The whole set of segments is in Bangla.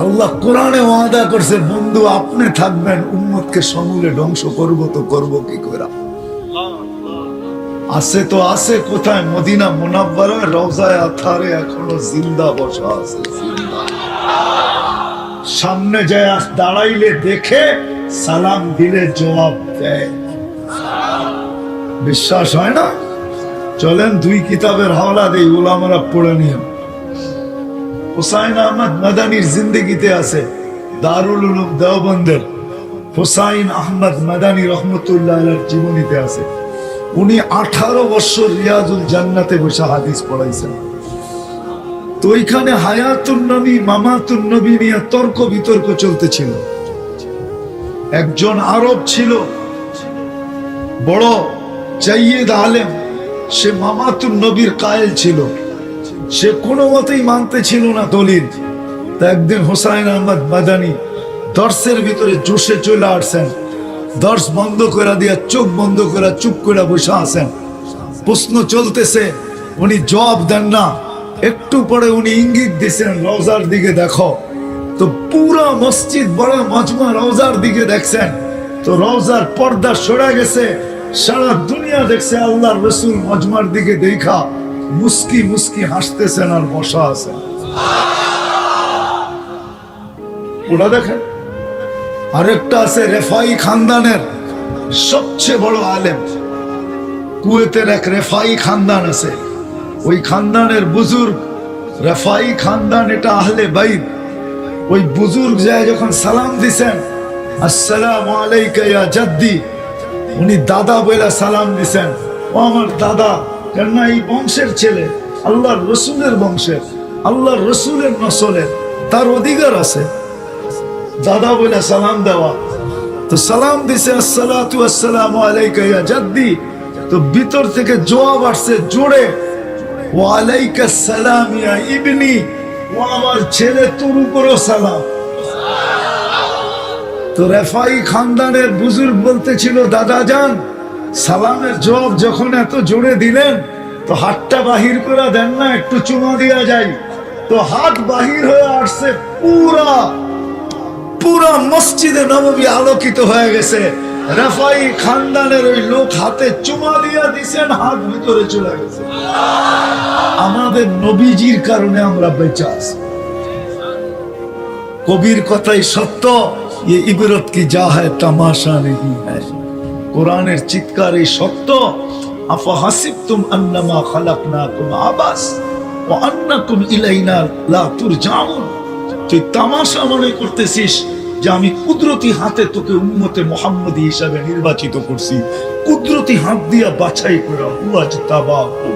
আল্লাহ কোরআনে ওয়াদা করছে, বন্ধু আপনি থাকবেন, উম্মতকে সমূলে ধ্বংস করব তো করব কি করে? আছে তো আছে কোথায়? মদিনা মুনাব্বারায় রওজায়ে আতহারে এখনো জিন্দা বসা আছে, জিন্দা। সামনে যায় দাঁড়াইলে দেখে, সালাম দিলে জবাব দেয়। বিশ্বাস হয় না? চলেন দুই কিতাবের হাওলা দেই, উলামারা পড়ে নিয়ে। হুসাইন আহমদ মাদানির জিন্দেগিতে আছে, দারুল উলুম দেওবন্দের হুসাইন আহমদ মাদানি রহমতুল্লাহ আলাইহির জীবনীতে আছে। উনি 18 বছর রিয়াজুল জান্নাতে বসে হাদিস পড়াইছেন। তো ওইখানে হায়াতুন নবী মামাতুন নবী নিয়ে তর্ক বিতর্ক চলতেছিল। একজন আরব ছিল, বড় জাইয়্যিদ আলেম, সে মামাতুন নবীর কায়েল ছিল। সে কোনো মতেই মানতে ছিল না দলিল। তা একদিন হুসাইন আহমদ মাদানি দর্শের ভিতরে জোশে চলে আসছেন, দর্শ বন্ধ করে দিয়া চোখ বন্ধ করে চুপ করে বসে আছেন। প্রশ্ন চলতেছে, উনি জবাব দেন না। একটু পরে উনি ইঙ্গিত দিচ্ছেন, রওজার দিকে দেখো। তো পুরা মসজিদ বড় মজমা রওজার দিকে দেখছেন, তো রওজার পর্দা সরে গেছে। সারা দুনিয়া দেখছে আল্লাহর রাসূল মজমার দিকে দেখা মুস্কি মুস্কি হাসতেছেন আর বসা আছেন। ওটা দেখেন। আরেকটা আছে রেফাই খানদানের সবচেয়ে বড় আলেম, কুয়েতের এক রেফাই খানদান আছে। ওই খানদানের বুজুর্গ রেফাই খানদান, এটা আহলে বাইত। ওই বুজুর্গ যায় যখন সালাম দিছেন, আসসালামু আলাইকা ইয়া জাদ্দি, উনি দাদা বলে সালাম দিছেন। ও আমার দাদা, কেননা এই বংশের ছেলে, আল্লাহর রসুলের বংশের, আল্লাহর রসুলের নসলের, তার অধিকার আছে দাদা বলে সালাম দেওয়া। তো সালাম দিছে, আসসালাতু আসসালামু আলাইকা ইয়া জাদ্দি। তো ভিতর থেকে জবাব আসছে জোরে, ওয়া আলাইকাস সালাম ইয়া ইবনি, ও আমার ছেলে, তোর উপরও সালাম। তো রেফাই খানদানের বুজুর্গ বলতেছিল, দাদা যান, সালামের জবাব যখন এত জোরে দিলেন, তো হাতটা বাহির করে দেন না, একটু চুমা দেওয়া যায়। তো হাত বাহির হয়ে আসছে, পুরা পুরা মসজিদে নববী আলোকিত হয়ে গেছে। রেফাই খানদানের ওই লোক হাতে চুমা দিয়া দিছেন, হাত ভিতরে চলে গেছে। আমাদের নবীজির কারণে আমরা বেঁচে আছি। কবির কথাই সত্য, ये इबरत की जा है तमाशा नहीं है। कुरानेर चित्कार এই সত্য, আফা হাসিবতুম আন্নামা খালাকনাকুম আবাস ওয়া আন্নাকুম ইলাইনা লা তুরজাউন। তুই তামাশা মনে করতেছিস যে আমি কুদরতি হাতে তোকে উম্মতে মুহাম্মদী হিসাবে নির্বাচিত করছি, কুদরতি হাত দিয়া বাছাই করে ওয়াজতাবাকুম।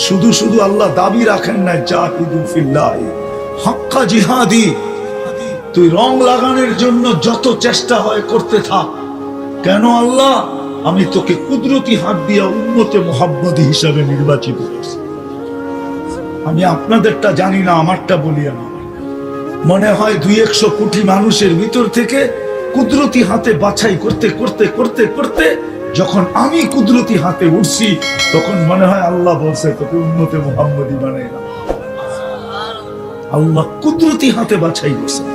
শুধু শুধু আল্লাহ দাবি রাখেন না জাহিদু ফিল্লাহ হাক্কা জিহাদি, তুই রং লাগানোর জন্য যত চেষ্টা হয় করতে থাক। কেন আল্লাহ? আমি তোকে কুদরতি হাত দিয়া উম্মতে মুহাম্মদী হিসাবে নির্বাচিত করছি। আমি আপনাদেরটা জানি না, আমারটা বলি। না মনে হয় 200 কোটি মানুষের ভিতর থেকে কুদরতি হাতে বাছাই করতে করতে করতে করতে যখন আমি কুদরতি হাতে উঠছি, তখন মনে হয় আল্লাহ বলছে তোকে উম্মতে মুহাম্মদী বানাই না। আল্লাহ কুদরতি হাতে বাছাই করছেন,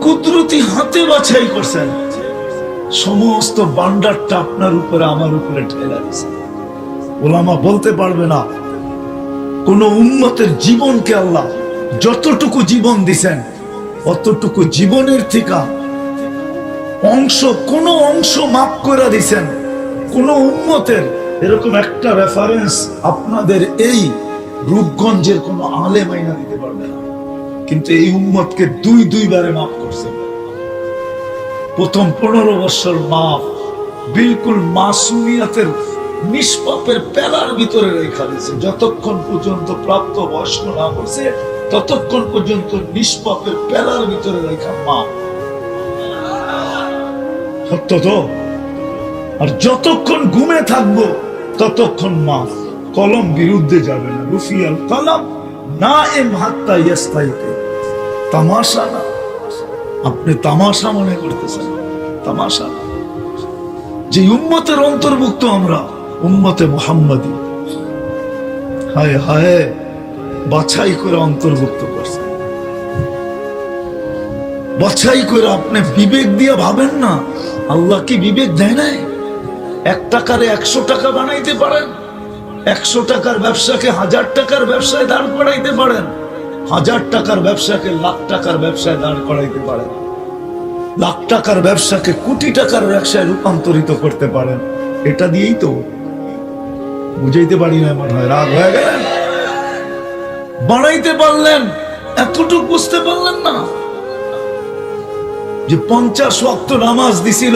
কুদরতি হাতে বাছাই করছেন। সমস্ত বান্ডারটা আপনার উপরে আমার উপরে ঠেলা দিয়েছে। ওলামা বলতে পারবে না কোন উম্মতের জীবনকে আল্লাহ যতটুকু জীবন দিছেন, অতটুকু জীবনের থেকে অংশ, কোন অংশ মাফ করে দিছেন কোন উম্মতের। এরকম একটা রেফারেন্স আপনাদের এই রূপগঞ্জের কোন আলেম আইনা দিতে পারবে না। কিন্তু এই উম্মতকে দুইবারে মাফ করছেন। প্রথম 15 বছর মাফ, বিলকুল মাসুমিয়াতের নিষ্পাপের পেলার ভিতরে রেখা দিয়েছে। যতক্ষণ পর্যন্ত প্রাপ্ত বয়স্ক না হচ্ছে, ততক্ষণ পর্যন্ত নিষ্পাপের পেলার ভিতরে রেখা মাফ। সত্য তো? আর যতক্ষণ ঘুমে থাকবো ততক্ষণ মাফ। কলম বিরুদ্ধে যাবে না। রুফিয়াল কলম নাইম হাত্তা ইয়াস্তাইতে। তামাশা না, আপনি তামাশা মনে করতেছেন? তামাশা না। যে উম্মতের অন্তর্ভুক্ত আমরা, উম্মতে মুহাম্মদী, হায় হায় বাছাই করে অন্তর্ভুক্ত করছে। বাছাই করে আপনি বিবেক দিয়ে ভাবেন না, আল্লাহ কি বিবেক দেয় নাই? 1 টাকারে 100 টাকা বানাইতে পারেন, 100 টাকার ব্যবসাকে 1000 টাকার ব্যবসায় দাঁড় করাইতে পারেন, 1000 টাকার ব্যবসাকে লাখ টাকার ব্যবসায় দাঁড় করাইতে পারেন, লাখ টাকার ব্যবসাকে কোটি টাকার ব্যবসায় রূপান্তরিত করতে পারেন। এটা দিয়েই তো বুঝাইতে পারি না, মনে হয় রাগ হয়ে গেলেন। বানাইতে পারলেন, এতটুকু বুঝতে পারলেন না যে 50 ওয়াক্ত নামাজ দিছিল,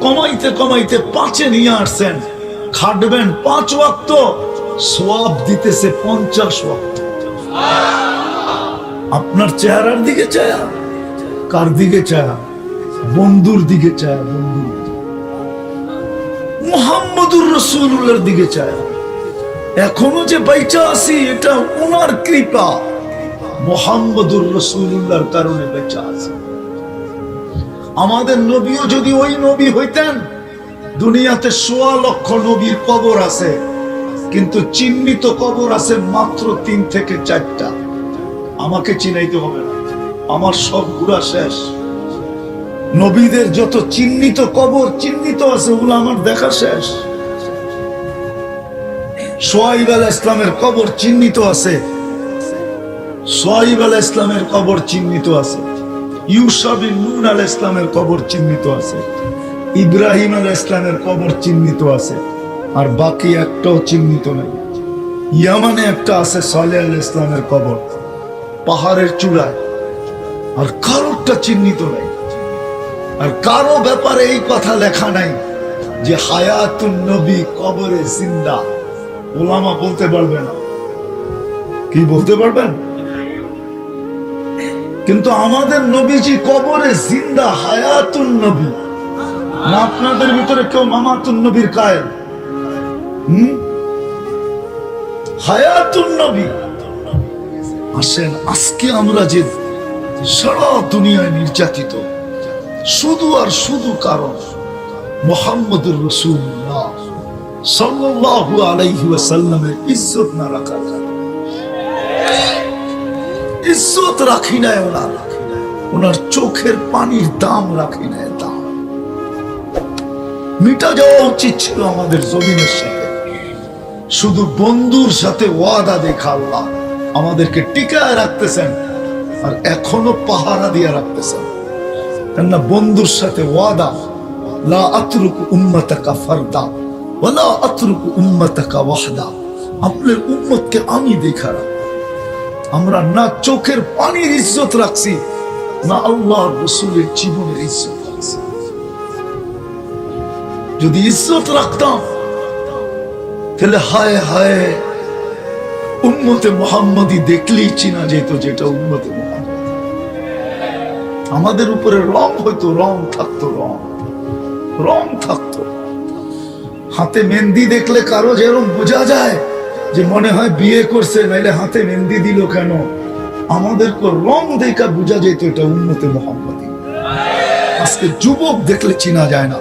কমাইতে কমাইতে 5-এ নিয়ে আসছেন। খাটবেন 5 ওয়াক্ত, সওয়াব দিতেছে 50 ওয়াক্ত। আপনার চেহারার দিকে চায়া, কার দিকে চায়া? বন্ধুর দিকে চায়া, বন্ধুর মুহাম্মদুর রাসূলুল্লাহর দিকে চায়া। এখনো যে বাইচা আছি এটা ওনার কৃপা, মুহাম্মদুর রাসূলুল্লাহর কারণে বেঁচে আছি। আমাদের নবীও যদি ওই নবী হইতেন, দুনিয়াতে 1.25 লক্ষ নবীর কবর আছে, কিন্তু চিহ্নিত কবর আছে মাত্র 3 থেকে 4টা। আমাকে চিনাইতে হবে না, আমার সব ঘুরা শেষ। নবীদের যত চিহ্নিত কবর চিহ্নিত আছে, ওগুলো আমার দেখা শেষ। সোহাইব আলাইহিস ইসলামের কবর চিহ্নিত আছে, সোহাইব আলাইহিস ইসলামের কবর চিহ্নিত আছে, ইউসা বিন নূন আলাইহিস ইসলামের কবর চিহ্নিত আছে, ইব্রাহিম আলাইহিস ইসলামের কবর চিহ্নিত আছে, আর বাকি একটাও চিহ্নিত নেই। ইয়ামানে একটা আছে সালেহ আলাইহিস ইসলামের কবর, পাহাড়ের চূড়ায়, আর কারোরটা চিহ্নিত নেই। আর কারো ব্যাপারে এই কথা লেখা নাই যে হায়াতুন নবী কবরে জিন্দা। উলামা বলতে পারবে না, কি বলতে পারবেন? কিন্তু আমাদের নবীজি কবরে জিন্দা, হায়াতুন নবী না। আপনাদের ভিতরে কেউ মামাতুন নবীর কায়েল? হায়াতুন নবী। আসেন, আজকে আমরা যে সারা দুনিয়ায় নির্যাতিত, শুধু আর শুধু কারণ মুহাম্মদুর রাসূলুল্লাহ সাল্লাল্লাহু আলাইহি ওয়াসাল্লামের ইজ্জত না রাখার কারণে। ইজ্জত রাখি না, ওনার চোখের পানির দাম রাখি না। দাম মিটা যাওয়া উচিত ছিল আমাদের জমিনের সাথে। শুধু বন্ধুর সাথে ওয়াদা দেখা আল্লাহ আমাদেরকে টিকায় রাখতেছেন, আর এখনো পাহারা দিয়ে রাখতেছেন। কেননা বন্ধুর সাথে ওয়াদা, লা আতরুকু উম্মাতাকা ফারদা ওয়া লা আতরুকু উম্মাতাকা ওয়াহদা। আপনার উম্মতকে আমি দেখা রাখব। আমরা না চোখের পানির ইজ্জত রাখছি, না আল্লাহর রাসূলের জীবনের ইজ্জত রাখছি। যদি ইজ্জত রাখতাম তাহলে হায় হায় উম্মতে মুহাম্মাদি দেখলেই চিনা যেত যেটা উম্মতে মুহাম্মাদ। আমাদের উপরে রং হইতো, রং থাকতো, রং থাকতো। হাতে মেহেন্দি দেখলে কারো যেরকম বোঝা যায় যে মনে হয় বিয়ে করছে, নাইলে হাতে মেহেন্দি দিল কেন। আমাদেরকে রং দেখা বোঝা যেত এটা উম্মতে মুহাম্মাদি। আজকে যুবক দেখলে চিনা যায় না,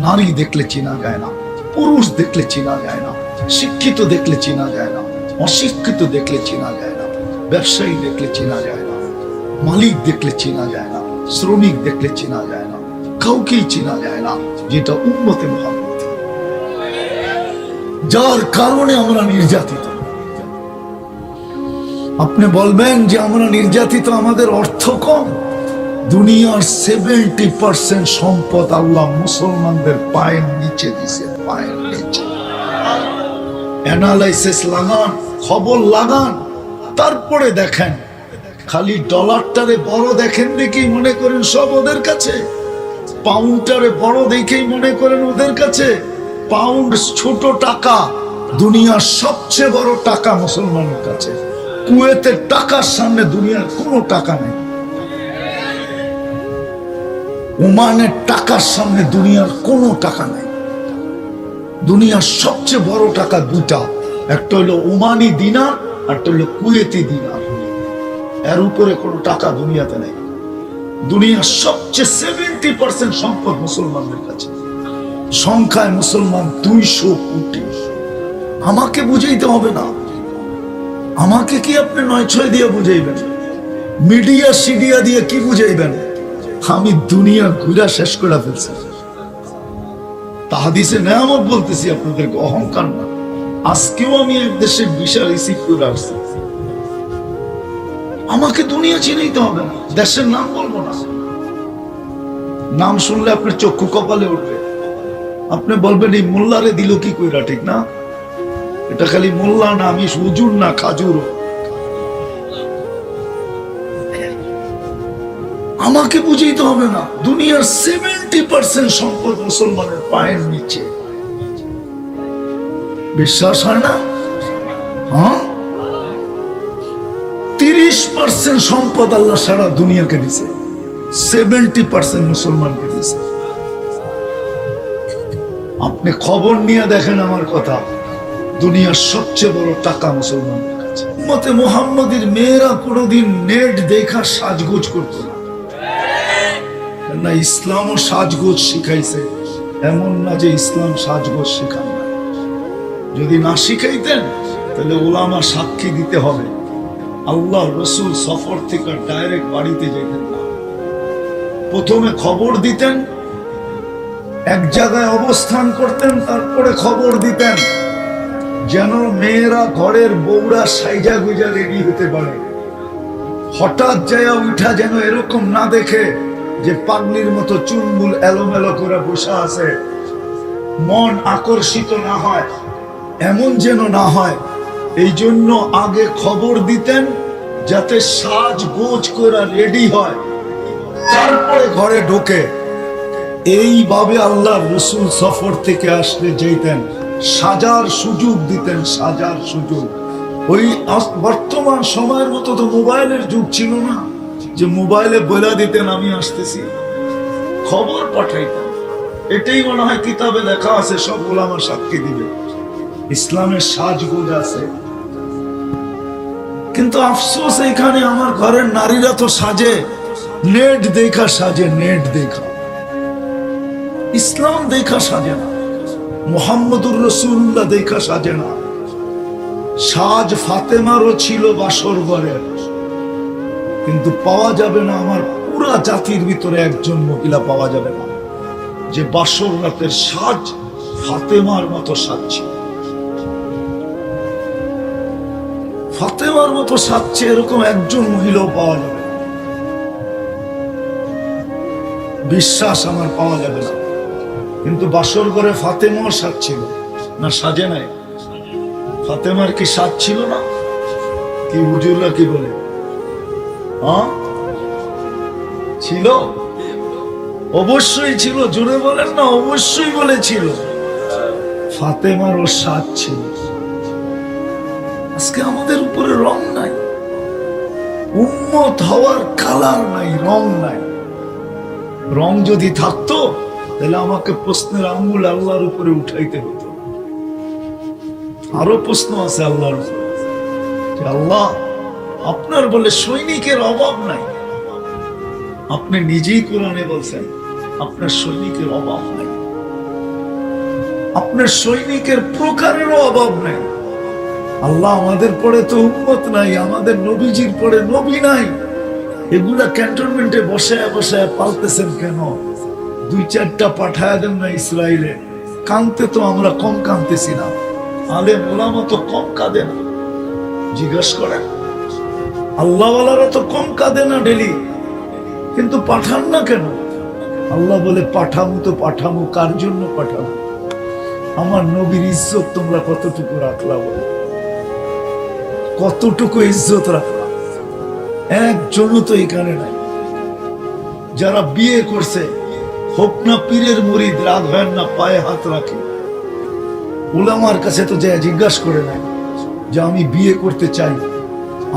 নারী দেখলে চিনা যায় না, পুরুষ দেখলে চিনা যায় না, শিক্ষিত দেখলে চিনা যায় না, অশিক্ষিত দেখলে চিনা যায় না, ব্যবসায়ী দেখলে চিনা যায় না, মালিক দেখলে চিনা যায় না, শ্রমিক দেখলে চিনা যায় না, কাউকেই চিনা যায় না, যেটা উম্মতে মুহাম্মাদ। যার কারণে আমরা নির্যাতিত। আপনি বলবেন যে আমরা নির্যাতিত, আমাদের অর্থ কম। দুনিয়ার 70% সম্পদ আল্লাহ মুসলমানদের পায়ের নিচে দিছে, পায়ের নিচে। অ্যানালাইসিস লাগান, খবর লাগান, তারপরে দেখেন। খালি ডলারটারে বড় দেখেন দেখেই মনে করেন সব ওদের কাছে, পাউন্ডটারে বড় দেখেই মনে করেন ওদের কাছে। পাউন্ড ছোট টাকা, দুনিয়ার সবচেয়ে বড় টাকা মুসলমানের কাছে। কুয়েতের টাকার সামনে দুনিয়ার কোনো টাকা নেই। ওমানের টাকার সামনে দুনিয়ার কোনো টাকা নেই। দুনিয়ার সবচেয়ে বড় টাকা দুটা, একটা হলো ওমানি দিনার, একটা হলো কুয়েতি দিনার। এর উপরে কোনো টাকা দুনিয়াতে নেই। দুনিয়ার সবচেয়ে 70% সম্পদ মুসলমানদের কাছে। সংখ্যায় মুসলমান 200 কোটি। আমাকে বুঝাইতে হবে না, আমাকে কি আপনি 9-6 দিয়ে বুঝাইবেন? মিডিয়া সিডিয়া দিয়ে কি বুঝাইবেন? আমি দুনিয়া ঘুরা শেষ করে ফেলছি। হাদিসে নেয়ামত বলতেছি আপনাদেরকে, অহংকার না। আজকেও আমি এক দেশের ভিসা রিসিভ করে আসছি। আমাকে দুনিয়া চিনাইতে হবে না, দেশের নাম বলবো না। নাম শুনলে আপনার চক্ষু কপালে উঠবে, আপনি বলবেন এই মোল্লারে দিল কি কইরা, ঠিক না? এটা খালি মোল্লা না, আমি হুজুর না, খাজুর। আমাকে বুঝাইতে হবে না, দুনিয়ার 70% সম্পদ মুসলমানের পায়ের নিচে। বিশ্বাস হয় না? হ্যাঁ, 30% সম্পদ আল্লাহ সারা দুনিয়াকে দিছে, 70% মুসলমানকে দিছে। আপনি খবর নিয়ে দেখেন আমার কথা, দুনিয়ার সবচেয়ে বড় টাকা মুসলমানদের কাছে। উম্মতে মুহাম্মাদের মেয়েরা কোনোদিন নেট দেখা সাজগোজ করতো না, না ইসলামও সাজগোজ শিখাইছে। এমন না যে ইসলাম সাজগোজ শিখান না। যদি না শিখাইতেন তাহলে ওলামা সাক্ষী দিতে হবে, আল্লাহ রসুল সফর থেকে ডাইরেক্ট বাড়িতে যেতেন না। প্রথমে খবর দিতেন, এক জায়গায় অবস্থান করতেন, তারপরে খবর দিতেন, যেন মেয়েরা ঘরের বউরা সাইজা গুজা রেডি হতে পারে। হঠাৎ যায় উঠা যেন এরকম না দেখে যে পাগলির মতো চুলমুল এলোমেলো করে বসে আছে, মন আকর্ষিত না হয়, এমন যেন না হয়। এই জন্য আগে খবর দিতেন, যাতে সাজগোজ করে রেডি হয়, তারপরে ঘরে ঢোকে। এইভাবে আল্লাহ রসুল সফর থেকে আসলে যেতেন, সাজার সুযোগ দিতেন, সাজার সুযোগ। ওই বর্তমান সময়ের মতো তো মোবাইলের যুগ ছিল না যে মোবাইলে বলে দিতেন আমি আসতেছি, খবর পাঠাইতেন। এটাই মনে হয় কিতাবে লেখা আছে, সব ওলামা সাক্ষী দিবে, ইসলামের সাজগোজ আছে। কিন্তু আফসোস, এখানে আমার ঘরের নারীরা তো সাজে, নেট দেখা সাজে, নেট দেখা, ইসলাম দেখা সাজে না, মুহাম্মদুর রাসূলুল্লাহ দেখা সাজে না। সাজ ফাতেমারও ছিল বাসর ঘরের, কিন্তু পাওয়া যাবে না। আমার পুরা জাতির ভিতরে একজন মহিলা পাওয়া যাবে না যে বাসর রাতের সাজ ফাতেমার মতো সাজছে। ফাতেমার মতো সাজছে এরকম একজন মহিলাও পাওয়া যাবে না। বিশ্বাস আমার পাওয়া যাবে না। কিন্তু বাসর ঘরে ফাতেমাও সাজছিল না, সাজে নাই? ফাতেমার কি সাজ ছিল না? কি হুজুররা কি বলে? ছিল, অবশ্যই ছিল। জোরে বলেন না, অবশ্যই বলেছিল। ফাতেমারও সাজ ছিল। আজকে আমাদের উপরে রং নাই, উম্মত হওয়ার কালার নাই, রং নাই। রং যদি থাকতো তাহলে আমাকে প্রশ্নের আঙ্গুল আল্লাহর উপরে উঠাইতে হতো। আরো প্রশ্ন আছে আল্লাহর উপরে, আল্লাহ আপনার বলে সৈনিকের অভাব নাই। আপনি নিজেই কোরআনে বলছেন আপনার সৈনিকের অভাব নাই, আপনার সৈনিকের প্রকারেরও অভাব নাই। আল্লাহ আমাদের পরে তো উম্মত নাই, আমাদের নবীজির পরে নবী নাই। এগুলা ক্যান্টনমেন্টে বসায় বসায় পালতেছেন কেন? 2-4টা পাঠায় দেন না ইসরায়েলে। কাঁদতে তো আমরা কম কাঁদতেছি না, আলেম ওলামা তো কম কাঁদে না। জিজ্ঞাসা করেন, আল্লাহওয়ালারা তো কম কাঁদে না ডেলি, কিন্তু পাঠান না কেন? আল্লাহ বলে পাঠামু তো পাঠামু, কার জন্য পাঠাবো? আমার নবীর ইজ্জত তোমরা কতটুকু রাখলা বলে, কতটুকু ইজ্জত রাখলা? একজনও তো এখানে নাই। যারা বিয়ে করছে, হোক না পীরের মুরিদ, রাত হয় না পায়ে হাত রাখে। উলামার কাছে তো যা জিজ্ঞাসা করে নাই যে আমি বিয়ে করতে চাই,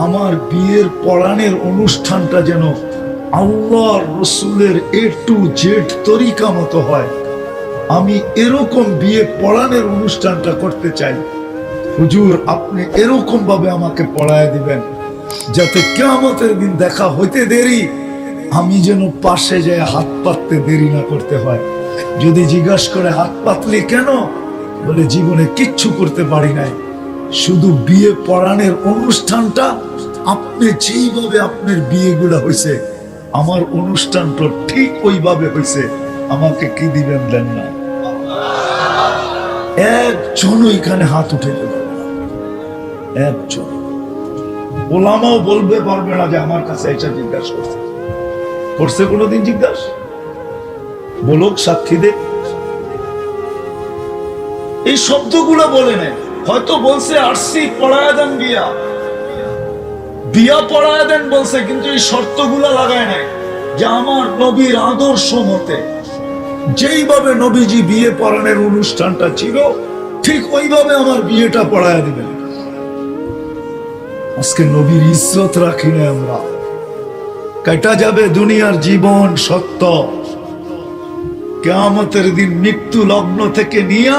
আমার বিয়ের পড়ানোর অনুষ্ঠানটা যেন আল্লাহ রসুলের A to Z তরিকা মতো হয়। আমি এরকম বিয়ে পড়ানোর অনুষ্ঠানটা করতে চাই। হুজুর আপনি এরকম ভাবে আমাকে পড়ায় দিবেন যাতে কিয়ামতের দিন দেখা হইতে দেরি, আমি যেন পাশে যায় হাত পাততে দেরি না করতে হয়। যদি জিজ্ঞাসা করে হাত পাতলি কেন, বলে জীবনে কিচ্ছু করতে পারি নাই, শুধু বিয়ে পড়ানোর অনুষ্ঠানটা আপনি যেইভাবে আপনার বিয়েগুলা হয়েছে আমার অনুষ্ঠানটা ঠিক ওইভাবে হয়েছে, আমাকে কি দিবেন দেন না। একজন ওইখানে হাত উঠে দেবে না, একজন ওলামাও বলবে পারবে না যে আমার কাছে এটা জিজ্ঞাসা করছে, করছে কোনোদিন জিজ্ঞাসা? বলুক, সাক্ষী দে। এই শব্দগুলো বলে নেয়, হয়তো বলছে আসছি পড়ায় দেন বিয়া, বিয়া পড়ায় দেন বলছে, কিন্তু এই শর্তগুলো লাগায় নাই যে আমার নবীর আদর্শ মতে যেইভাবে নবীজি বিয়ে পড়ানোর অনুষ্ঠানটা ছিল ঠিক ওইভাবে আমার বিয়েটা পড়ায় দিবেন। আজকে নবীর ইজ্জত রাখি না আমরা, কেটা যাবে দুনিয়ার জীবন সত্য, কিয়ামতের দিন মৃত্যু লগ্ন থেকে নিয়ে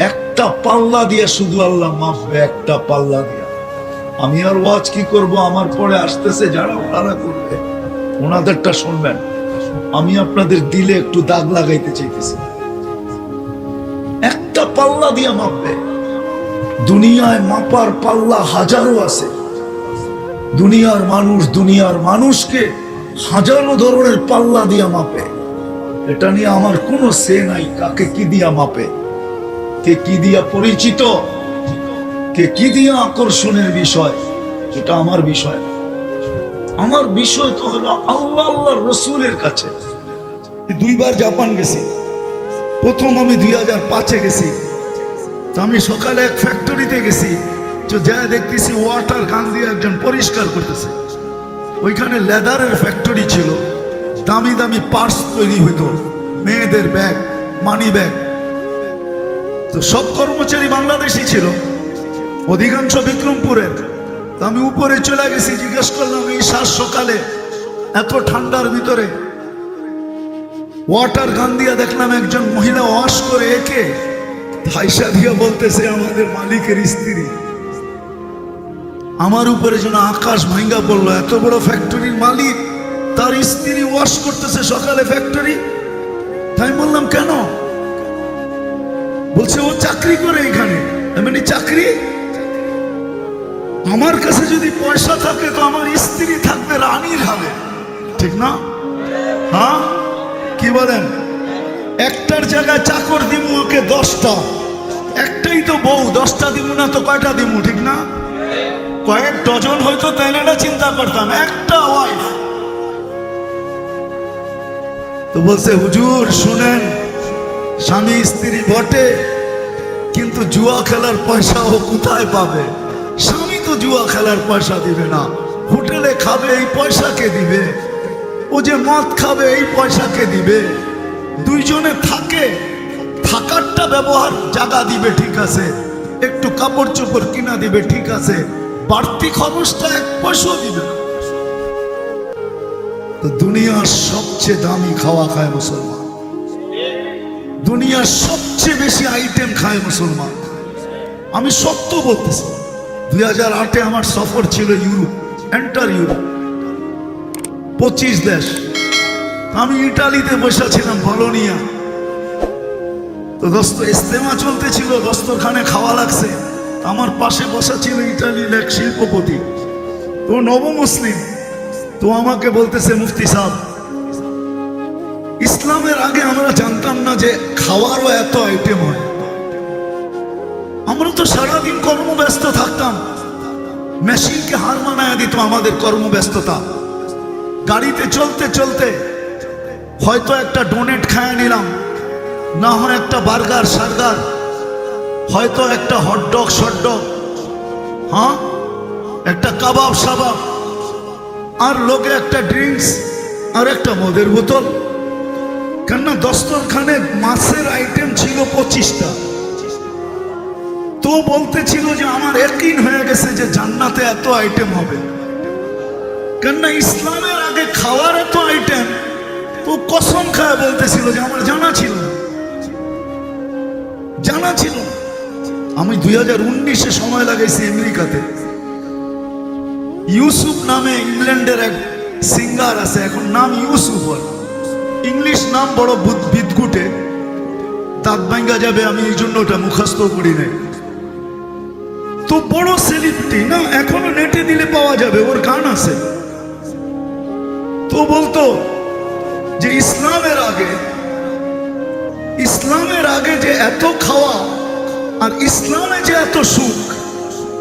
একটা পাল্লা দিয়ে শুধু আল্লাহ মাপবে, একটা পাল্লা দিয়া। আমি আর ওয়াজ কি করব, আমার পরে আসতেছে যারা ওনারা করবে ওনাদেরটা শুনবেন, আমি আপনাদের দিলে একটু দাগ লাগাইতে চাইতেছি। একটা পাল্লা দিয়ে মাপবে। দুনিয়ায় মাপার পাল্লা হাজারো আছে, দুনিয়ার মানুষ দুনিয়ার মানুষকে হাজারো ধরনের পাল্লা দিয়া মাপে। এটা নিয়ে আমার কোনো সে নাই, কাকে কি দিয়া মাপে, কে কি দিয়া পরিচিত, কে কি দিয়া আকর্ষণের বিষয়, এটা আমার বিষয় না। আমার বিষয় তো হলো আল্লাহ আল্লাহ রসুলের কাছে। 2 বার জাপান গেছি, প্রথম আমি 2005-এ গেছি। তো আমি সকালে এক ফ্যাক্টরিতে গেছি, তো যা দেখতেছি ওয়াটার গান দিয়ে একজন পরিষ্কার করতেছে। ওইখানে লেদারের ফ্যাক্টরি ছিল, দামি দামি পার্স তৈরি হইতো, মেয়েদের ব্যাগ, মানি ব্যাগ। তো সব কর্মচারী বাংলাদেশি ছিল, অধিকাংশ বিক্রমপুরের। তো আমি উপরে চলে গেছি, জিজ্ঞেস করলাম এই সাত সকালে এত ঠান্ডার ভিতরে ওয়াটার গান দিয়া দেখলাম একজন মহিলা ওয়াশ করে, একে পয়সা দিয়ে বলতেছে আমাদের মালিকের স্ত্রী। আমার উপরে যেন আকাশ ভাঙ্গা পড়লো, এত বড় ফ্যাক্টরির মালিক তার স্ত্রী ওয়াশ করতেছে সকালে ফ্যাক্টরি। তাই বললাম কেন? বলছে ও চাকরি করে এখানে। মানে চাকরি? আমার কাছে যদি পয়সা থাকে তো আমার স্ত্রী থাকবে রানীর হালে, ঠিক না? হ্যাঁ, কি বলেন? একটার জায়গায় চাকর দিমু ওকে 10টা, একটাই তো বউ, 10টা দিমু না তো কয়টা দিমু, ঠিক না? কয়েক ডজন হয়তো, তাইলে না চিন্তা করতাম, একটা ওয়াইফ। তো বলছে হুজুর শুনেন, স্বামী স্ত্রী বটে, কিন্তু জুয়া খেলার পয়সা ও কোথায় পাবে? স্বামী তো জুয়া খেলার পয়সা দিবে না, হোটেলে খাবে এই পয়সা কে দিবে? ও যে মদ খাবে এই পয়সা কে দিবে? দুইজনে থাকে, থাকারটা ব্যবহার জায়গা দিবে, ঠিক আছে, একটু কাপড় চোপড় কিনা দিবে, ঠিক আছে, বাড়তি খরচটা 1 পয়সাও দিবে না। তো দুনিয়ার সবচেয়ে দামি খাওয়া খায় মুসলমান, দুনিয়ার সবচেয়ে বেশি আইটেম খায় মুসলমান। আমি সত্য বলতেছি, 2008-এ আমার সফর ছিল ইউরোপ, এন্টার ইউরোপ, 25 দেশ। আমি ইটালিতে বসেছিলাম, বলোনিয়া। তো দোস্ত ইস্তেমা চলতেছিল, দস্তরখানে খাওয়া লাগছে। আমার পাশে বসা ছিল ইটালির এক শিল্পপতি, তো নবমুসলিম। তো আমাকে বলতেছে মুফতি সাহেব, ইসলামের আগে আমরা জানতাম না যে খাওয়ারও এত আইটেম হয়। আমরা তো সারাদিন কর্মব্যস্ত থাকতাম, মেশিনকে হার মানায় দিত আমাদের কর্মব্যস্ততা। গাড়িতে চলতে চলতে হয়তো একটা ডোনেট খায় নিলাম, না হয় একটা বার্গার সার্গার, হয়তো একটা হটডগ শটডগ, হ্যাঁ একটা কাবাব সাবাব, আর লোকে একটা ড্রিঙ্কস আর একটা মদের বোতল। কেননা দস্তরখানে মাছের আইটেম ছিল 25টা। তো বলতেছিল যে আমার ইয়াকিন হয়ে গেছে যে জান্নাতে এত আইটেম হবে। কেননা ইসলামের আগে খাওয়ার এত আইটেম, তো কসম খায় বলতেছিল যে আমার জানা ছিল, জানা ছিল। আমি 2019-এ সময় লাগাইছি আমেরিকাতে। ইউসুফ নামে ইংল্যান্ডের এক সিঙ্গার আছে, এখন নাম ইউসুফ, ইংলিশ নাম বড় বিদঘুটে, দাঁত ভাঙ্গা যাবে, আমি এই জন্য ওটা মুখস্থ করি নাই। তো বড় সেলিব্রিটি না, এখনো নেটে দিলে পাওয়া যাবে, ওর গান আছে। তো বলতো যে ইসলামের আগে যে এত খাওয়া আর ইসলামে যে এত সুখ,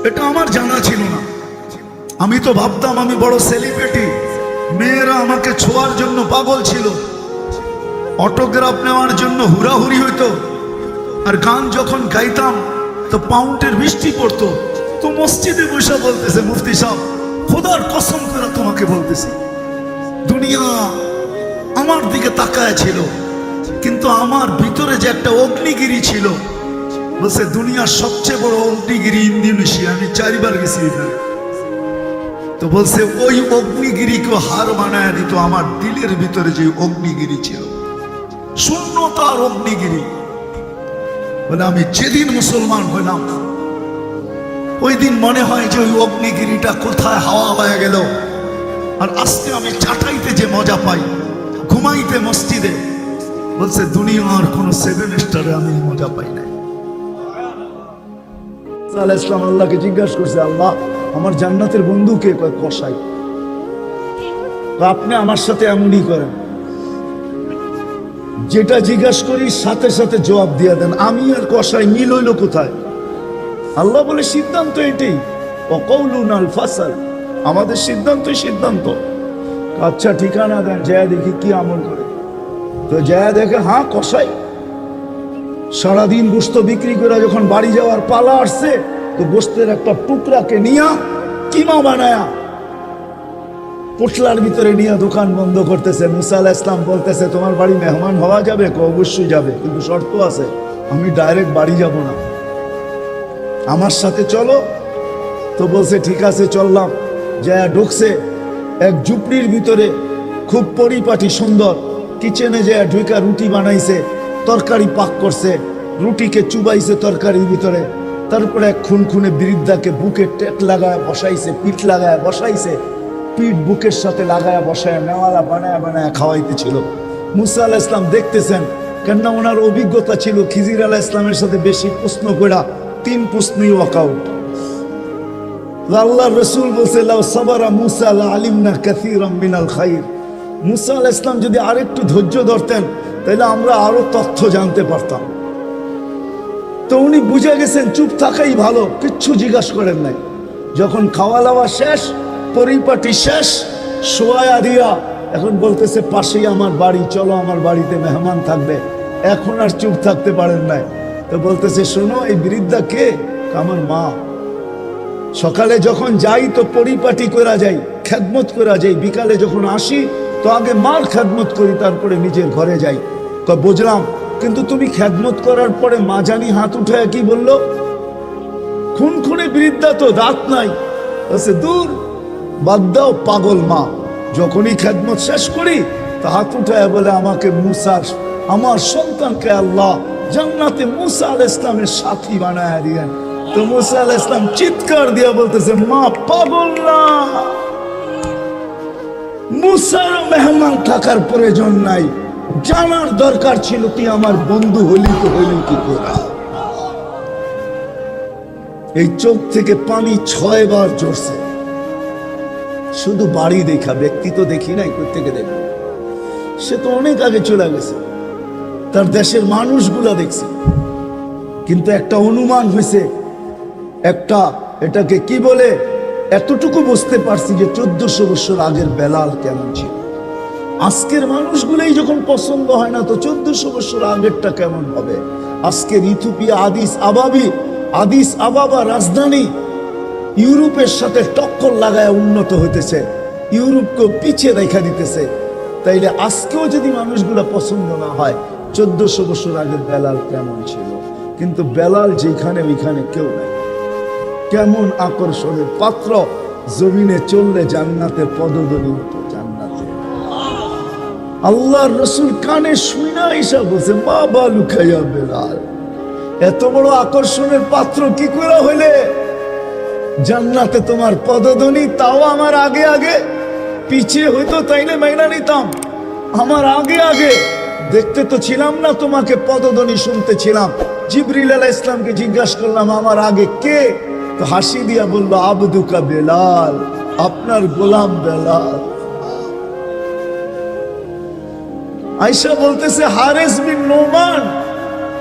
এটা আমার জানা ছিল না। আমি তো ভাবতাম আমি বড় সেলিব্রিটি, মেয়েরা আমাকে ছোঁয়ার জন্য পাগল ছিল, অটোগ্রাফ নেওয়ার জন্য হুড়াহুড়ি হইতো, আর গান যখন গাইতাম তো পাউন্ডের বৃষ্টি পড়তো। তো মসজিদে বসে বলতেছে, মুফতি সাহেব খোদার কসম করে তোমাকে বলতেছি, দুনিয়া আমার দিকে তাকায় ছিল, কিন্তু আমার ভিতরে যে একটা অগ্নিগিরি ছিল, বলছে দুনিয়ার সবচেয়ে বড় অগ্নিগিরি ইন্দোনেশিয়া, আমি 4 বার গেছি এখানে। তো বলছে ওই অগ্নিগিরিকে হার বানায় দিত আমার দিলের ভিতরে যে অগ্নিগিরি ছিল, শূন্যতার অগ্নিগিরি। বলে আমি যেদিন মুসলমান হইলাম ওই দিন মনে হয় যে ওই অগ্নিগিরিটা কোথায় হাওয়া হয়ে গেল। আর আজকে আমি চাটাইতে যে মজা পাই, ঘুমাইতে মসজিদে, বলছে দুনিয়ার কোন 7 স্টারে আমি মজা পাই না। ইসলাম আল্লাহকে জিজ্ঞাসা করছে, আল্লাহ আমার জান্নাতের বন্ধুকে? কয় কসাই। আপনি আমার সাথে এমনই করেন, যেটা জিজ্ঞাসা করি সাথে সাথে জবাব দিয়ে দেন, আমি আর কসাই মিল হইল কোথায়? আল্লাহ বলে সিদ্ধান্ত এটাই, ওয়াকাউলুনাল ফাসাল, আমাদের সিদ্ধান্তই সিদ্ধান্ত। আচ্ছা ঠিকানা দেন, যায় দেখি কি আমল করে। তো যায় দেখে হ্যাঁ কসাই। সারাদিন গোস্ত বিক্রি করে যখন বাড়ি যাওয়ার পালা আসছে, তো গোস্তের একটা টুকরাকে নিয়ে কিমা বানায়া পোটলার ভিতরে নিয়ে দোকান বন্ধ করতেছে। মুসা আলাইহিস সালাম বলতেছে, তোমার বাড়ি মেহমান হওয়া যাবে? অবশ্যই যাবে, কিন্তু শর্ত আছে, আমি ডাইরেক্ট বাড়ি যাব না, আমার সাথে চলো। তো বলছে ঠিক আছে চললাম। যা ঢুকছে এক ঝুপড়ির ভিতরে, খুব পরিপাটি সুন্দর, কিচেনে যে ঢুকা রুটি বানাইছে, তরকারি পাক করছে, রুটিকে চুবাইছে তরকারির ভিতরে, তারপরে এক খুনখুনে বৃদ্ধাকে বুকে টেক লাগায় বসাইছে, পিঠ লাগায় বসাইছে, পিঠ বুকের সাথে লাগায় বসায় নেওয়ালা বানায় বানায় খাওয়াইতেছিল। মুসা আলাইহিস সালাম দেখতেছেন, কেননা ওনার অভিজ্ঞতা ছিল খিজির আলাইহিস সালামের সাথে বেশি প্রশ্ন করা, 3 প্রশ্নই ওয়াকআউট। আল্লাহর রাসূল বলছে, লাউ সাবারা মুসা লা আলিমনা কাসীরাম মিনাল খাইর। মুসা আলাইহিস সালাম যদি আরেকটু ধৈর্য ধরতেন, তাহলে আমরা আরো তথ্য জানতে পারতাম। তো উনি বুঝে গেছেন চুপ থাকাই ভালো, কিচ্ছু জিজ্ঞাসা করেন নাই। যখন খাওয়া দাওয়া শেষ, পরিপাটি শেষ, শোয়া দিয়া এখন বলতেছে পাশেই আমার বাড়ি, চলো আমার বাড়িতে মেহমান থাকবে। এখন আর চুপ থাকতে পারেন নাই। তো বলতেছে শোনো, এই বৃদ্ধা কে? আমার মা। সকালে যখন যাই তো পরিপাটি করা যাই, খেদমত করা যাই, বিকালে যখন আসি তো আগে মার খেদমত করি, তারপরে নিজের ঘরে যাই। বুঝলাম, কিন্তু তুমি খেদমত করার পরে মা জানি হাত উঠায় কি বললো? খুনখুনে বৃদ্ধা, তো দাঁত নাই। বলছে দূর, বাদ দাও পাগল মা। যখনই খেদমত শেষ করি তো হাত উঠায় বলে আমাকে মুসার, আমার সন্তানকে আল্লাহ জান্নাতে মুসা আলাইহিস সালামের সাথী বানায় দিয়েন। তো মুসা আলাইহিস সালাম চিৎকার দিয়ে বলতেছে, মা পাগল না, মুসার মেহমান থাকার প্রয়োজন নাই, জানার দরকার ছিল তুই আমার বন্ধু হলি তো হলি কি করে। এই চোখ থেকে পানি 6 বার ঝরছে। শুধু বাড়ি দেখা, ব্যক্তি তো দেখি নাই, কোথেকে দেখব? সে তো অনেক আগে চলে গেছে, তার দেশের মানুষগুলা দেখছে। কিন্তু একটা অনুমান হয়েছে, একটা এটাকে কি বলে, এতটুকু বুঝতে পারছি যে 1400 বছর আগের বেলাল কেমন ছিল। আজকের মানুষগুলোই যখন পছন্দ হয় না, তো 1400 বছর আগেরটা কেমন হবে? আজকের ইথিওপিয়া আদিস আবাবা রাজধানী ইউরোপের সাথে টক্কর লাগায় উন্নত হইতেছে, ইউরোপকে পিছিয়ে দেখা দিতেছে। তাইলে আজকেও যদি মানুষগুলো পছন্দ না হয়, 1400 বছর আগের বেলাল কেমন ছিল? কিন্তু বেলাল যেখানে ওইখানে কেউ নাই। কেমন আকর্ষণের পাত্র, জমিনে চললে জান্নাতের পদধূলি হতো। জান্নাতে আল্লাহর রাসূল কানে শুনা ঈসা বলছে, বাবা লুকাইয়া বেলাল, এত বড় আকর্ষণের পাত্র কি করে হইলে? জান্নাতে তোমার পদধ্বনি, তাও আমার আগে আগে। পিছিয়ে হইতো তাইলে মাইনা নিতাম, আমার আগে আগে। দেখতে তো ছিলাম না, তোমাকে পদধ্বনি শুনতে ছিলাম। জিবরিল আলাইহিস সালামকে জিজ্ঞাসা করলাম আমার আগে কে? তো হাসি দিয়া বললো, আবদুকা বেলাল, আপনার গোলাম বেলাল। আয়েশা বলতেছে, হারেস বিন নোমান,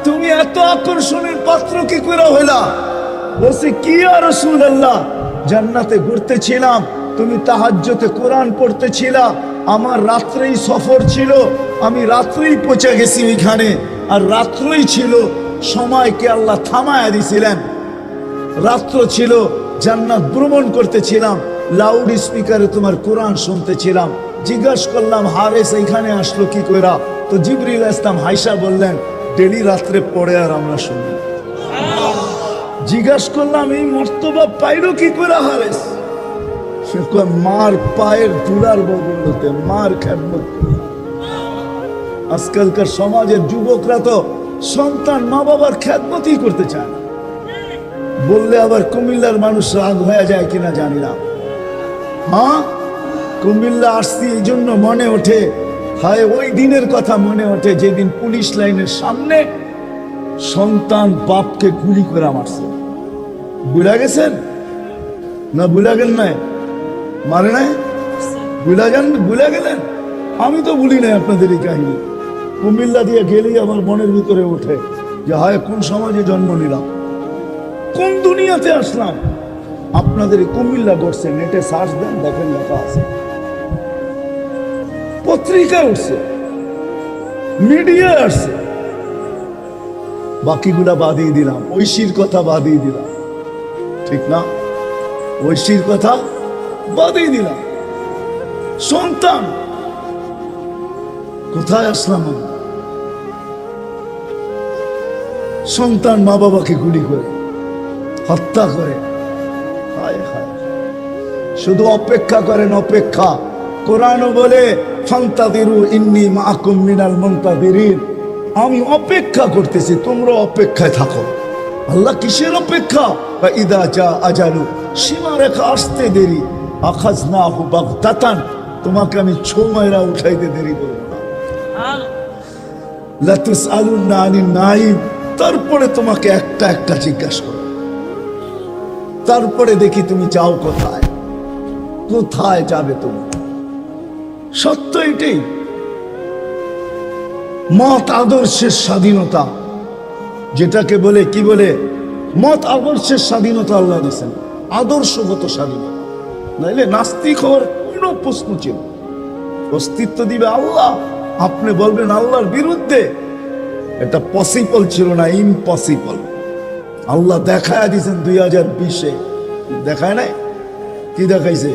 তুমি এত আকর্ষণের পাত্র কি করে হইলা? বলছে, কি আর রাসূলুল্লাহ, জান্নাতে ঘুরতেছিলাম, তুমি তাহাজ্জুদে কোরআন পড়তেছিলা, আমার রাত্রেই সফর ছিল, আমি রাত্রেই পৌঁছে গেছি ওইখানে, আর রাত্রই ছিল, সময়কে আল্লাহ থামায়া দিছিলেন, রাত্র ছিল, জান্নাত ভ্রমণ করতেছিলাম, লাউড স্পিকারে তোমার কোরআন শুনতেছিলাম। জিজ্ঞাসা করলাম, হারেস এইখানে আসলো কি কইরা? তো জিবরিল ইসলাম হাইসা বললেন, ডেলি রাত্রে পড়ে আর আমরা শুনি। জিজ্ঞাসা করলাম, এই মর্তবা পাইলো কি করে হারেস? সে কয়, মার পায়ের ধুলার বদলতে মার খেদমত। আজকালকার সমাজের যুবকরা তো সন্তান মা বাবার খেদমতই করতে চায় না। বললে আবার কুমিল্লার মানুষ রাগ হয়ে যায় কিনা জানি না। হ্যাঁ, কুমিল্লা আসছি এই জন্য মনে ওঠে, হায় ওই দিনের কথা মনে ওঠে যেদিন পুলিশ লাইনের সামনে সন্তান বাপকে গুলি করে মারছে। বুঝা গেছেন না? বুঝা গেল নাই? মারে নাই? বুঝা গেলেন? আমি তো ভুলি নাই আপনাদের এই কাহিনী। কুমিল্লা দিয়ে গেলেই আমার মনের ভিতরে ওঠে যে হায় কোন সমাজে জন্ম নিলাম, কোন দুনিয়াতে আসলাম। আপনাদের কুমিল্লা ঘটছে, নেটে সার্চ দেন, দেখেন লেখা আছে, পত্রিকা উঠছে, মিডিয়া আসছে। বাকিগুলা বাদিয়ে দিলাম, ঐশীর কথা বাদিয়ে দিলাম, ঠিক না? ঐশীর কথা বাদিয়ে দিলাম। সন্তান কোথায় আসলাম? সন্তান মা বাবাকে গুলি করে হত্যা করে। হায় হায়, শুধু অপেক্ষা করেন, অপেক্ষা। কোরআনও বলে, ফান্তাদিরু ইন্নী মাআকুম মিনাল মুনতাদিরিন, আমি অপেক্ষা করতেছি, তোমরা অপেক্ষায় থাকো। আল্লাহ কিসের অপেক্ষা? ইদা জা আজালু, সীমারেখা আসতে দেরি, আখাযনাহু বাগতাতান, তোমাকে আমি ছো মাইরা উঠাইতে দেরি করব না। লা তুসআলুনা আনিন নাঈম, তারপরে তোমাকে একটা একটা জিজ্ঞাসা করো, তারপরে দেখি তুমি যাও কোথায়, কোথায় যাবে তুমি। সত্য এটাই। মত আদর্শের স্বাধীনতা, যেটাকে বলে কি বলে, মত আদর্শের স্বাধীনতা আল্লাহ দিয়েছেন, আদর্শগত স্বাধীনতা। নাইলে নাস্তিক হওয়ার কোন প্রশ্ন ছিল? অস্তিত্ব দিবে আল্লাহ, আপনি বলবেন আল্লাহর বিরুদ্ধে, এটা পসিবল ছিল না, ইম্পসিবল। আল্লাহ দেখায় দিয়েছেন 2020-এ, দেখায় নাই? কি দেখাইছে?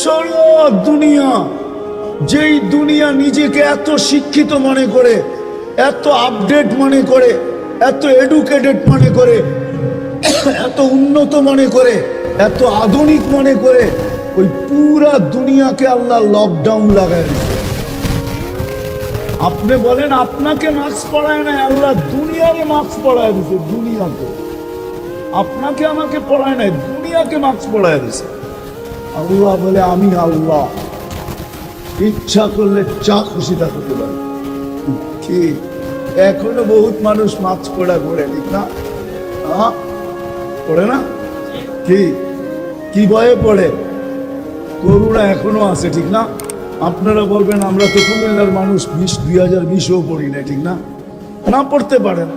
সারা দুনিয়া, যেই দুনিয়া নিজেকে এত শিক্ষিত মনে করে, এত আপডেট মনে করে, এত এডুকেটেড মনে করে, এত উন্নত মনে করে, এত আধুনিক মনে করে, ওই পুরা দুনিয়াকে আল্লাহ লকডাউন লাগায় দিচ্ছে। আপনি বলেন আপনাকে মাস্ক পড়ায় নাই, আল্লাহ দুনিয়াকে মাস্ক পড়ায় দিচ্ছে। দুনিয়াকে, আপনাকে আমাকে পড়ায় নাই, দুনিয়াকে মাস্ক পড়ায় দিচ্ছে। আল্লাহ বলে, আমি আল্লাহ ইচ্ছা করলে যা খুশি তা করতে পারি। কি এখনো বহুত মানুষ মাস্ক পড়া করে, ঠিক না? পড়ে না? কি কি ভয়ে পড়ে? করুণা এখনো আছে, ঠিক না? আপনারা বলবেন আমরা তো কুমিল্লার মানুষ 2020-ও পড়ি না, ঠিক না? না পড়তে পারেন,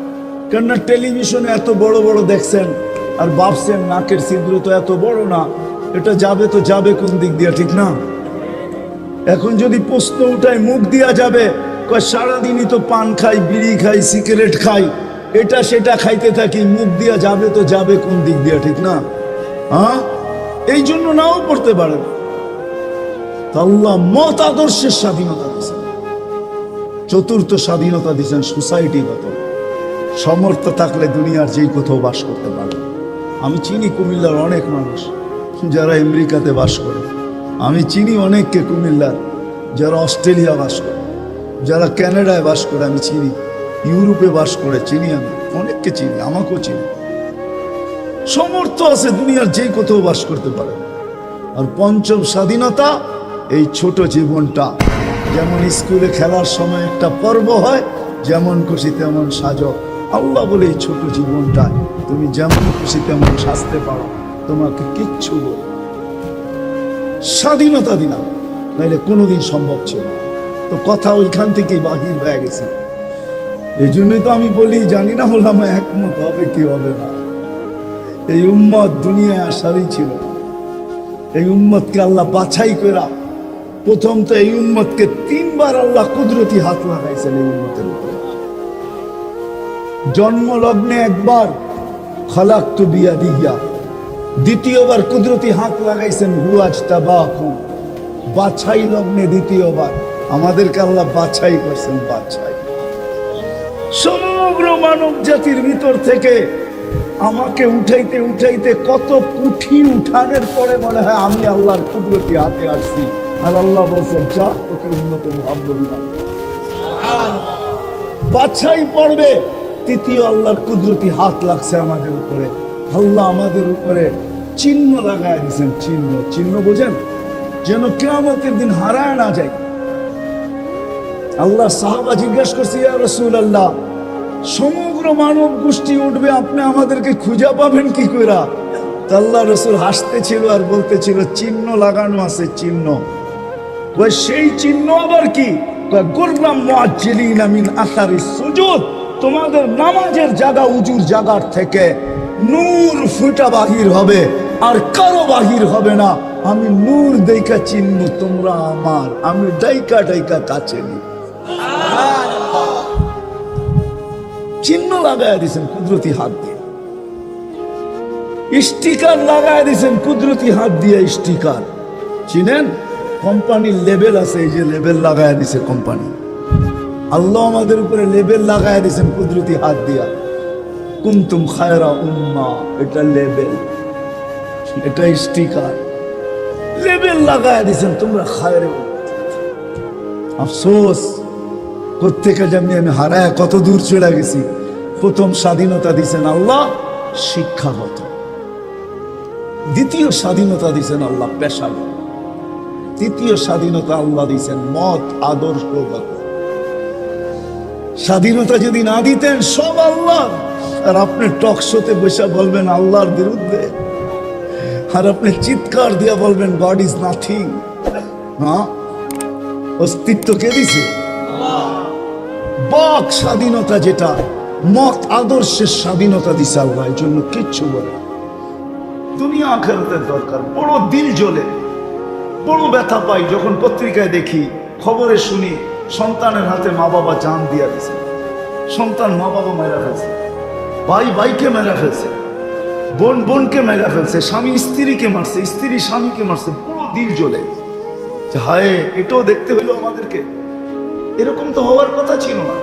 কেননা টেলিভিশনে এত বড় বড় দেখছেন আর ভাবছেন নাকের ছিদ্র তো এত বড় না, এটা যাবে তো যাবে কোন দিক দিয়া, ঠিক না? এখন যদি প্রশ্ন উঠায় মুখ দিয়া যাবে, সারাদিনই তো পান খাই, বিড়ি খাই, সিগারেট খাই, এটা সেটা খাইতে থাকি, মুখ দিয়া যাবে তো যাবে কোন দিক দিয়া, ঠিক না? হ্যাঁ, এই জন্য নাও পড়তে পারেন। আল্লাহ মত আদর্শের স্বাধীনতা দিয়েছেন। চতুর্থ স্বাধীনতা দিয়েছেন সোসাইটিগত। সমর্থ থাকলে দুনিয়ার যেই কোথাও বাস করতে পারবে। আমি চিনি কুমিল্লার অনেক মানুষ যারা আমেরিকাতে বাস করে, আমি চিনি অনেককে কুমিল্লার যারা অস্ট্রেলিয়া বাস করে, যারা কানাডায় বাস করে, আমি চিনি ইউরোপে বাস করে, চিনি, আমি অনেককে চিনি, আমাকেও চিনি। সমর্থ আছে, দুনিয়ার যেই কোথাও বাস করতে পারে। আর পঞ্চম স্বাধীনতা, এই ছোট জীবনটা, যেমন স্কুলে খেলার সময় একটা পর্ব হয়, যেমন খুশি তেমন সাজো। আল্লাহ বলে এই ছোট জীবনটা তুমি যেমন খুশি তেমন সাজতে পারো, তোমাকে কিচ্ছু বল। স্বাধীনতা দিলাম। নাহলে কোনোদিন সম্ভব ছিল না। তো কথা ওইখান থেকেই বাহির হয়ে গেছে। এই জন্যই তো আমি বলি, জানি না বললাম একমত হবে কি হবে না। এই উম্মত দুনিয়ায় আসারই ছিল না। এই উম্মতকে আল্লাহ বাছাই করা, প্রথম তো এই উম্মতকে 3 বার আল্লাহ কুদরতি হাত লাগাইছেন এই উম্মতের উপরে। জন্ম লগ্নে একবার খালাকতু বিয়াদিয়া, দ্বিতীয়বার কুদরতি হাত লাগাইছেন হুয়াজতাবাকুম, বাছাই লগ্নে দ্বিতীয়বার আমাদেরকে আল্লাহ বাছাই করছেন। বাছাই সমগ্র মানব জাতির ভিতর থেকে আমাকে উঠাইতে উঠাইতে কত পুঠি উঠানোর পরে মনে হয় আমি আল্লাহর কুদরতি হাতে আসছি। আর আল্লাহ বলছেন, যা তোকে উন্নত ভাববি না। বাছাই পড়বে, তৃতীয় আল্লাহর কুদরতি হাত লাগছে আমাদের উপরে। আল্লাহ আমাদের উপরে চিহ্ন লাগায় দিয়েছেন। চিহ্ন, চিহ্ন বোঝেন, যেন কিয়ামতের দিন হারায় না যায়। আল্লাহ সাহাবা জিজ্ঞেস করছে, ইয়া রাসূলুল্লাহ, সমগ্র মানব গোষ্ঠী উঠবে, আপনি আমাদেরকে খুঁজে পাবেন কি কইরা? আল্লাহ রাসূল হাসতেছিল আর বলতেছিল, চিহ্ন লাগানো আছে, চিহ্ন। ওই সেই চিহ্ন আবার কি? গুররাম মুআজ্জিলিনা মিন আসারিস সুজুদ, তোমাদের নামাজের জায়গা উজুর জায়গার থেকে নূর ফুটা বাহির হবে, আর কারো বাহির হবে না। আমি নূর দেখা চিহ্ন, তোমরা আমার, আমি ডাইকা ডাইকা কাছে নি। চিহ্ন লাগায় দিয়েছেন কুদরতি হাত দিয়ে, স্টিকার লাগায় দিয়েছেন কুদরতি হাত দিয়ে। স্টিকার চিনেন? কোম্পানির লেবেল আছে, এই যে লেবেল লাগায় দিছে কোম্পানি। আল্লাহ আমাদের উপরে লেবেল লাগায় দিয়েছেন কুদরতি হাত দিয়া। কুনতুম খায়রা উম্মাহ, এটা লেবেল, এটা স্টিকার, লেবেল লাগায় দিয়েছেন তোমরা খায়রে। আফসোস, প্রত্যেকে যেমনি আমি হারায় কত দূর চলে গেছি। প্রথম স্বাধীনতা দিয়েছেন আল্লাহ শিক্ষাগত, দ্বিতীয় স্বাধীনতা দিয়েছেন আল্লাহ পেশাগত, তৃতীয় স্বাধীনতা আল্লাহ দিয়েছেন মত আদর্শগত। স্বাধীনতা যদি না দিতেন সব আল্লাহ, আর আপনি টক শোতে বসে বলবেন আল্লাহর বিরুদ্ধে, আর আপনি চিৎকার দিয়ে বলবেন গড ইজ নাথিং। না, অস্তিত্ব কে দিছে? বাক স্বাধীনতা, যেটা মত আদর্শের স্বাধীনতা দিছে আল্লাহ। এই জন্য কিচ্ছু বলে দুনিয়া আখিরাতের দরকার। বড় দিল জ্বলে, বড় ব্যথা পাই যখন পত্রিকায় দেখি, খবরে শুনি সন্তানের হাতে মা বাবা জান দিয়া দিছে, সন্তান মা বাবা মেরা ফেলছে, ভাই ভাইকে মেরা ফেলছে, বোন বোনকে মেরা ফেলছে, স্বামী স্ত্রীকে মারছে, স্ত্রী স্বামীকে মারছে। বড় দিল জ্বলে, হায় এটাও দেখতে হইলো আমাদেরকে। এরকম তো হওয়ার কথা ছিল না।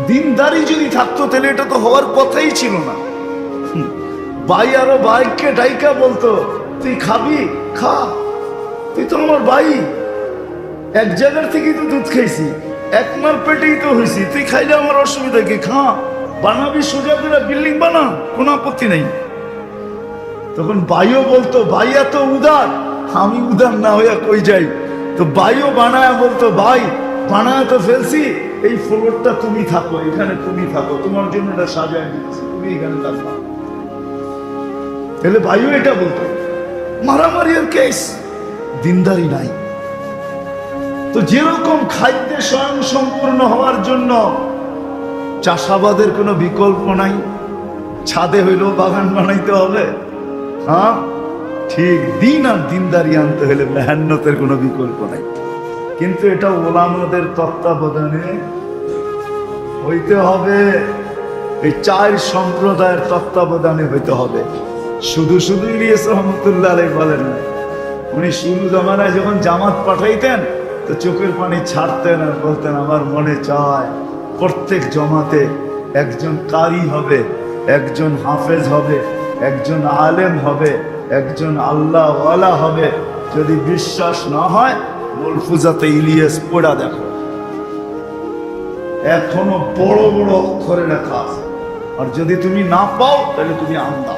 দিনদারি যদি থাকতো তাহলে এটা তো হওয়ার কথাই ছিল না। ভাই আরো ভাইকে ডাইকা বলতো, তুই খাবি খা, তুই তো আমার ভাই, এক জায়গার থেকেই তো দুধ খাইছি, এক মার পেটেই তো হয়েছি, তুই খাইলে আমার অসুবিধা কি? খা, বানাবি সোজা করে বিল্ডিং বানা, কোনো আপত্তি নেই। তখন ভাইও বলতো, ভাই এত উদার, আমি উদার না হইয়া কই যাই? তো ভাইও বানায়া বলতো, ভাই বানায়া তো ফেলছি, এই ফ্লোরটা তুমি থাকো, এখানে তুমি থাকো, তোমার জন্য এটা সাজায় দিচ্ছি, তুমি এখানে থাকো। তাহলে ভাইও এটা বলতো। মারামারি আর কেস, দিনদারি নাই। তো যেরকম খাদ্যে স্বয়ং সম্পূর্ণ হওয়ার জন্য চাষাবাদের কোনো বিকল্প নাই, ছাদে হইলেও বাগান বানাইতে হবে। হ্যাঁ ঠিক, দিন আর দিনদারি আনতে হলে মেহনতের কোনো বিকল্প নাই। কিন্তু এটা ওলামাদের তত্ত্বাবধানে হইতে হবে, এই 4 সম্প্রদায়ের তত্ত্বাবধানে হইতে হবে। শুধু শুধু ইলিয়াস রহমতুল্লাহ আলাইহি বলেন না, উনি শুরু জমানায় যখন জামাত পাঠাইতেন তো চোখের পানি ছাড়তেন আর বলতেন, আমার মনে চায় প্রত্যেক জমাতে একজন কারি হবে, একজন হাফেজ হবে, একজন আলেম হবে, একজন আল্লাহওয়ালা হবে। যদি বিশ্বাস না হয় মুলফুজাতে ইলিয়াস পড়া দেখো, এখনো বড় বড় অক্ষরে লেখা আছে। আর যদি তুমি না পাও তাহলে তুমি আন্দা,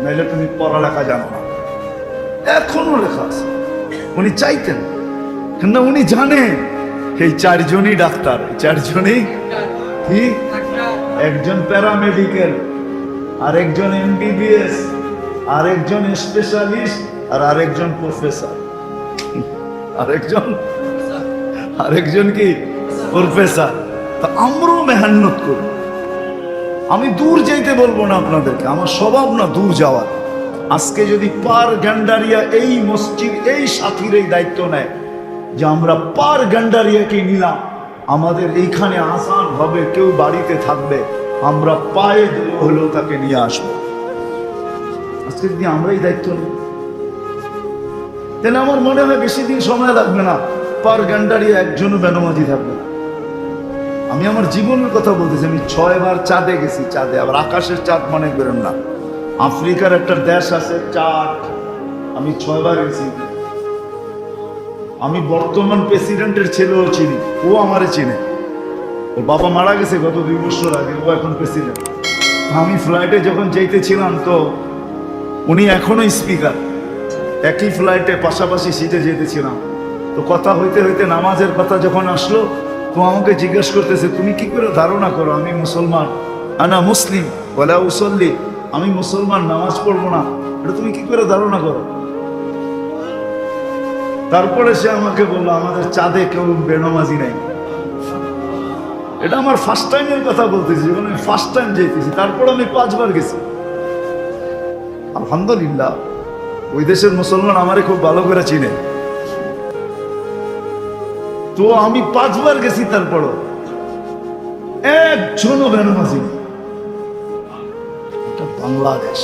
নাহলে তুমি পড়ালেখা জানো না। এখনো লেখা আছে। উনি চাইতেন, কিন্তু উনি জানেন এই 4 জনই ডাক্তার, 4 জনই কি, একজন প্যারামেডিক্যাল, আরেকজন এমবিবিএস, আরেকজন স্পেশালিস্ট, আর আরেকজন প্রফেসর। আরেকজন কি প্রফেসর। তা আমরাও মেহনত করি। আমি দূর যাইতে বলবো না আপনাদেরকে, আমার স্বভাব না দূর যাওয়ার। আজকে যদি পার গান্ডারিয়া এই মসজিদ এই সাথীর এই দায়িত্ব নেয় যে আমরা পার গান্ডারিয়াকে নিলাম, আমাদের এইখানে আসান হবে, কেউ বাড়িতে থাকবে, আমরা পায়ে হলেও তাকে নিয়ে আসবো। আজকে যদি আমরাই দায়িত্ব নিই, তাহলে আমার মনে হয় বেশি দিন সময় লাগবে না, পার গান্ডারিয়া একজনও বেনামাজি থাকবে না। আমি আমার জীবনের কথা বলতেছি, আমি 6 বার চাঁদে গেছি। চাঁদে আবার আকাশের চাঁদ মনে করেন না, আফ্রিকার একটা দেশ আছে চাঁদ, আমি 6 বার গেছি। আমি বর্তমান প্রেসিডেন্টের ছেলেও চিনি, ও আমারে চিনে। ওর বাবা মারা গেছে গত 2 বছর আগে, ও এখন প্রেসিডেন্ট। আমি ফ্লাইটে যখন যেতেছিলাম তো উনি এখনো স্পিকার, একই ফ্লাইটে পাশাপাশি সিটে যেতেছিলাম। তো কথা হইতে হইতে নামাজের কথা যখন আসলো, তো আমাকে জিজ্ঞেস করতেছে তুমি কি করে ধারণা করো আমি মুসলমান, আনা মুসলিম ওয়ালা উসাল্লি, আমি মুসলমান নামাজ পড়বো না, এটা তুমি কি করে ধারণা করো? তারপরে সে আমাকে বললো আমাদের চাঁদে কেউ বেনামাজি নাই। এটা আমার ফার্স্ট টাইমের কথা বলতেছি, যখন আমি ফার্স্ট টাইম যেতেছি। তারপর আমি 5 বার গেছি, আলহামদুলিল্লাহ। ওই দেশের মুসলমান আমারে খুব ভালো করে চিনে। তো আমি 5 বার গেছি, তারপরও একজনও বেনামাজি নেই। এটা বাংলাদেশ।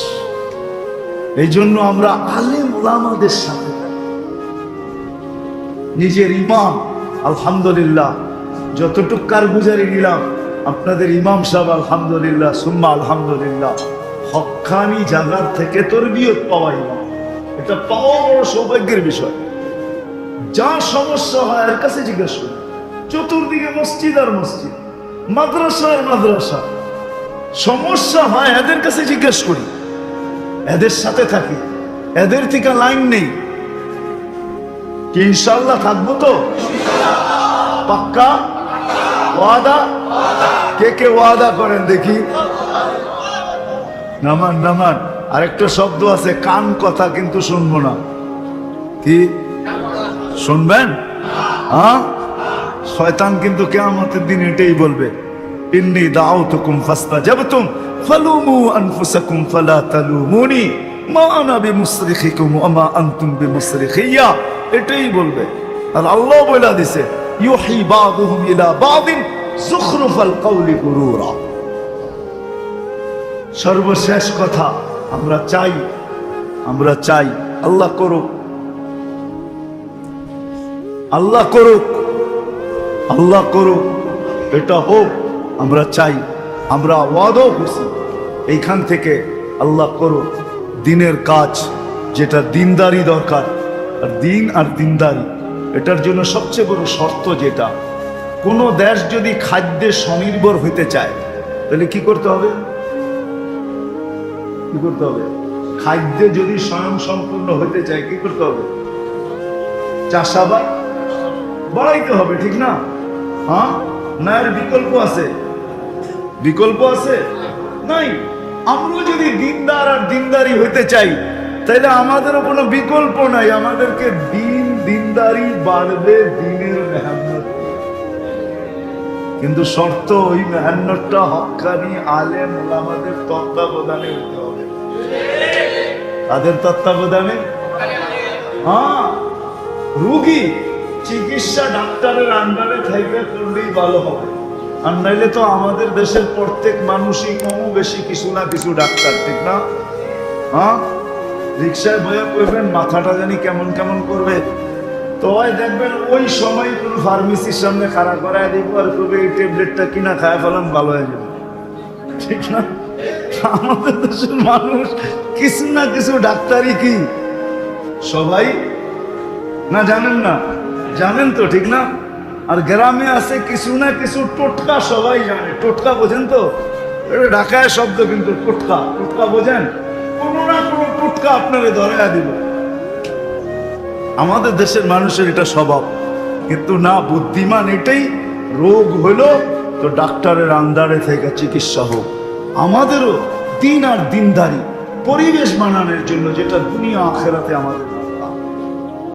এই জন্য আমরা আলেম ওলামাদের সাথে নিজের ইমাম, আলহামদুলিল্লাহ যতটুক কারগুজারি নিলাম, আপনাদের ইমাম সাহেব আলহামদুলিল্লাহ সুম্মা আলহামদুলিল্লাহ, হক্কানি জায়গার থেকে তরবিয়ত পাওয়া ইমাম, এটা পাওয়া বড় সৌভাগ্যের বিষয়। যা সমস্যা হয় এর কাছে জিজ্ঞেস করি। চতুর্দিকে মসজিদ আর মসজিদ, মাদ্রাসা আর মাদ্রাসা, সমস্যা হয় এদের কাছে জিজ্ঞেস করি, এদের সাথে থাকি, এদের থেকে লাইন নেই কি ইনশাআল্লাহ থাকবো তো? পাক্কা ওয়াদা? কে কে ওয়াদা করেন দেখি? নামান নামান। আরেকটা শব্দ আছে, কান কথা কিন্তু শুনবো না। কি শুনবেন? হ্যাঁ, শয়তান কিন্তু কিয়ামতের দিন এটাই বলবে, ইন্নী দাউতুকুম ফাস্তাজাবতুম ফালুমু আনফুসাকুম ফালা তালুমুনি মা আনা বিমুসরিখিকুম ওয়া মা আনতুম বিমুসরিখিয়া, এটাই বলবে। আর আল্লাহ বলে দিয়েছে ইউহি বাযুহুম ইলা বাযিন যুখরুফাল কওলি গুরুরা। সর্বশেষ কথা, আমরা চাই আল্লাহ করুক, আল্লাহ করুক, আল্লাহ করুক, এটা হোক, আমরা চাই। আমরা ওয়াদাও করছি এইখান থেকে আল্লাহ করুক দিনের কাজ, যেটা দিনদারি দরকার। আর দিন আর দিনদারি, এটার জন্য সবচেয়ে বড় শর্ত যেটা, কোনো দেশ যদি খাদ্যে স্বনির্ভর হইতে চায় তাহলে কি করতে হবে? কি করতে হবে? খাদ্যে যদি স্বয়ং সম্পূর্ণ হইতে চায় কি করতে হবে? চাষাবাদ বাড়াইতে হবে, ঠিক না? হ্যাঁ না, এর বিকল্প আছে? বিকল্প আছে? নাই। আমরা যদি দিনদার আর দিনদারি হইতে চাই তাহলে আমাদেরও কোনো বিকল্প নাই, আমাদেরকে দিনদারি বাড়বে দিনের মেহনত। কিন্তু শর্ত ওই মেহনতটা হক্কানি আলেম ওলামাদের তত্ত্বাবধানে হতে হবে। তাদের তত্ত্বাবধানে। হ্যাঁ, রোগী চিকিৎসা ডাক্তারের আন্ডারে থেকে করলেই ভালো হবে। আর নাইলে তো আমাদের দেশের প্রত্যেক মানুষই কম বেশি কিছু না কিছু ডাক্তার, ঠিক না? হ্যাঁ, রিক্সায় বয়ে করবেন, মাথাটা জানি কেমন কেমন করবে, তো দেখবেন ওই সময় কোন ফার্মেসির সামনে খাড়া করায় দিব আর করবে এই ট্যাবলেটটা কিনা খায় ফেলাম, ভালো হয়ে যাবে, ঠিক না? আমাদের দেশের মানুষ কিছু না কিছু ডাক্তারই কি সবাই না জানেন না? জানেন তো, ঠিক না? আর গ্রামে আছে কিছু না কিছু টোটকা, সবাই জানে। টোটকা বোঝেন তো? এটা ঢাকায় শব্দ, কিন্তু টোটকা, টোটকা বোঝেন? কোনো না কোনো টোটকা আপনারে ধরাইয়া দিল। আমাদের দেশের মানুষের এটা স্বভাব, কিন্তু না, বুদ্ধিমান এটাই, রোগ হলো তো ডাক্তারের আন্ডারে থেকে চিকিৎসা হোক। আমাদেরও দিন আর দিনদারি পরিবেশ মানানোর জন্য, যেটা দুনিয়া আখেরাতে আমাদের